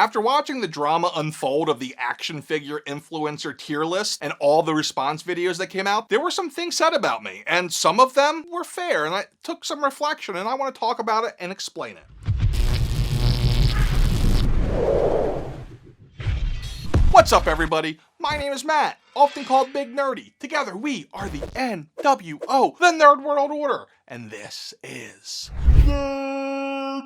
After watching the drama unfold of the action figure influencer tier list and all the response videos that came out, there were some things said about me, and some of them were fair, and I took some reflection, and I want to talk about it and explain it. What's up, everybody? My name is Matt, often called Big Nerdy. Together, we are the NWO, the Nerd World Order, and this is Nerdzoic.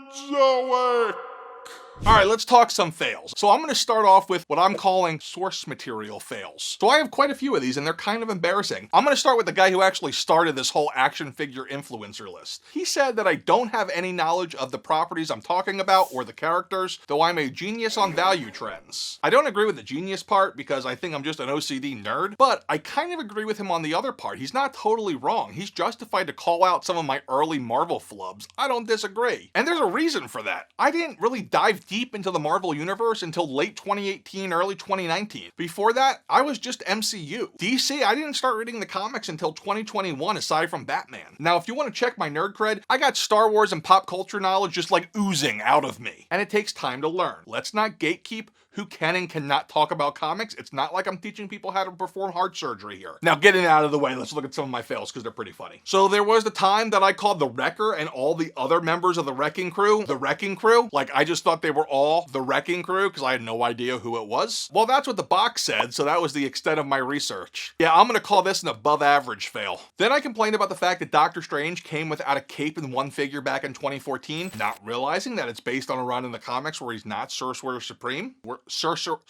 Alright, let's talk some fails. So I'm going to start off with what I'm calling source material fails. So I have quite a few of these and they're kind of embarrassing. I'm going to start with the guy who actually started this whole action figure influencer list. He said that I don't have any knowledge of the properties I'm talking about or the characters, though I'm a genius on value trends. I don't agree with the genius part because I think I'm just an OCD nerd, but I kind of agree with him on the other part. He's not totally wrong. He's justified to call out some of my early Marvel flubs. I don't disagree. And there's a reason for that. I didn't really dive deep into the Marvel universe until late 2018, early 2019. Before that, I was just MCU. DC, I didn't start reading the comics until 2021, aside from Batman. Now, if you want to check my nerd cred, I got Star Wars and pop culture knowledge just like oozing out of me. And it takes time to learn. Let's not gatekeep who can and cannot talk about comics. It's not like I'm teaching people how to perform heart surgery here. Now, getting out of the way, let's look at some of my fails because they're pretty funny. So there was the time that I called the Wrecker and all the other members of the Wrecking Crew, the Wrecking Crew. Like, I just thought they were all the Wrecking Crew because I had no idea who it was. Well, that's what the box said, so that was the extent of my research. Yeah, I'm gonna call this an above average fail. Then I complained about the fact that Doctor Strange came without a cape in one figure back in 2014, not realizing that it's based on a run in the comics where he's not Sorcerer Supreme. Sorcerer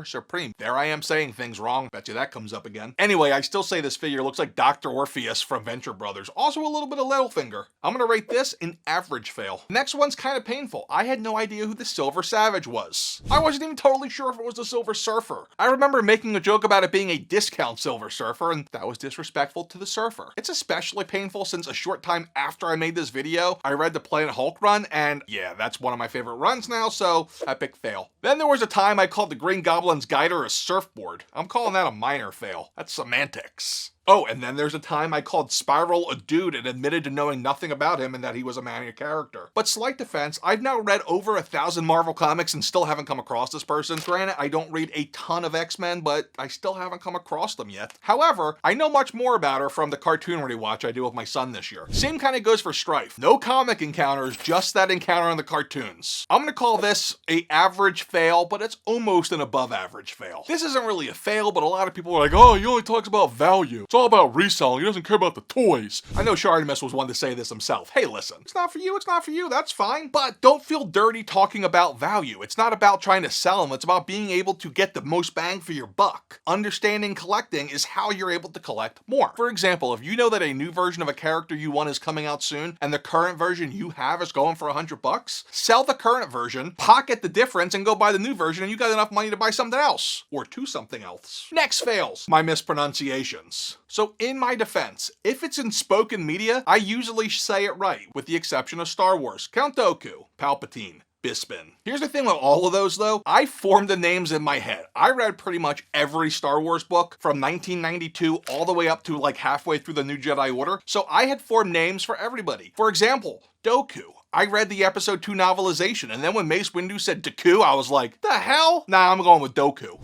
Supreme. There I am saying things wrong. Bet you that comes up again. Anyway, I still say this figure looks like Dr. Orpheus from Venture Brothers. Also a little bit of Littlefinger. I'm gonna rate this an average fail. Next one's kind of painful. I had no idea who the Silver Savage was. I wasn't even totally sure if it was the Silver Surfer. I remember making a joke about it being a discount Silver Surfer, and that was disrespectful to the Surfer. It's especially painful since a short time after I made this video, I read the Planet Hulk run, and yeah, that's one of my favorite runs now, so epic fail. Then there was a time I called the Green Goblin's Guider a surfboard. I'm calling that a minor fail. That's semantics. Oh, and then there's a time I called Spiral a dude and admitted to knowing nothing about him and that he was a Mania character. But slight defense, I've now read over 1,000 Marvel comics and still haven't come across this person. Granted, I don't read a ton of X-Men, but I still haven't come across them yet. However, I know much more about her from the cartoon rewatch I do with my son this year. Same kind of goes for Strife. No comic encounters, just that encounter in the cartoons. I'm gonna call this a average fail, but it's almost an above average fail. This isn't really a fail, but a lot of people are like, oh, he only talks about value. It's all about reselling. He doesn't care about the toys. I know Shardimus was one to say this himself. Hey, listen, it's not for you, it's not for you, that's fine. But don't feel dirty talking about value. It's not about trying to sell them, it's about being able to get the most bang for your buck. Understanding collecting is how you're able to collect more. For example, if you know that a new version of a character you want is coming out soon, and the current version you have is going for $100, sell the current version, pocket the difference, and go buy the new version, and you got enough money to buy something else. Or to something else. Next fails, my mispronunciations. So in my defense, if it's in spoken media, I usually say it right, with the exception of Star Wars. Count Dooku, Palpatine, Bispin. Here's the thing with all of those though, I formed the names in my head. I read pretty much every Star Wars book from 1992 all the way up to like halfway through the New Jedi Order, so I had formed names for everybody. For example, Dooku. I read the episode 2 novelization, and then when Mace Windu said Dooku, I was like, the hell? Nah, I'm going with Dooku.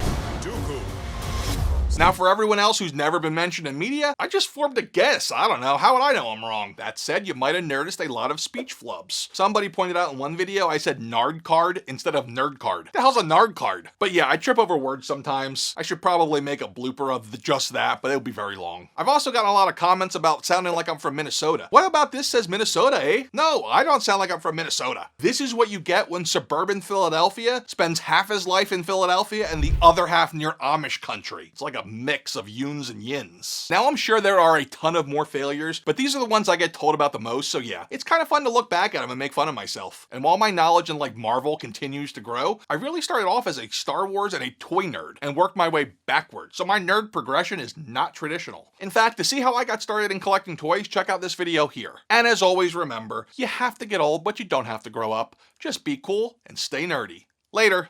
Now for everyone else who's never been mentioned in media, I just formed a guess. I don't know, how would I know I'm wrong? That said, you might have noticed a lot of speech flubs. Somebody pointed out in one video I said nard card instead of nerd card. The hell's a nard card? But yeah, I trip over words sometimes. I should probably make a blooper of just that, but it'll be very long. I've also gotten a lot of comments about sounding like I'm from Minnesota. What about this says Minnesota, eh? No, I don't sound like I'm from Minnesota. This is what you get when suburban Philadelphia spends half his life in Philadelphia and the other half near Amish country. It's like a mix of yuns and yins. Now I'm sure there are a ton of more failures, but these are the ones I get told about the most, so yeah. It's kind of fun to look back at them and make fun of myself. And while my knowledge in like Marvel continues to grow, I really started off as a Star Wars and a toy nerd and worked my way backwards, so my nerd progression is not traditional. In fact, to see how I got started in collecting toys, check out this video here. And as always, remember, you have to get old, but you don't have to grow up. Just be cool and stay nerdy. Later.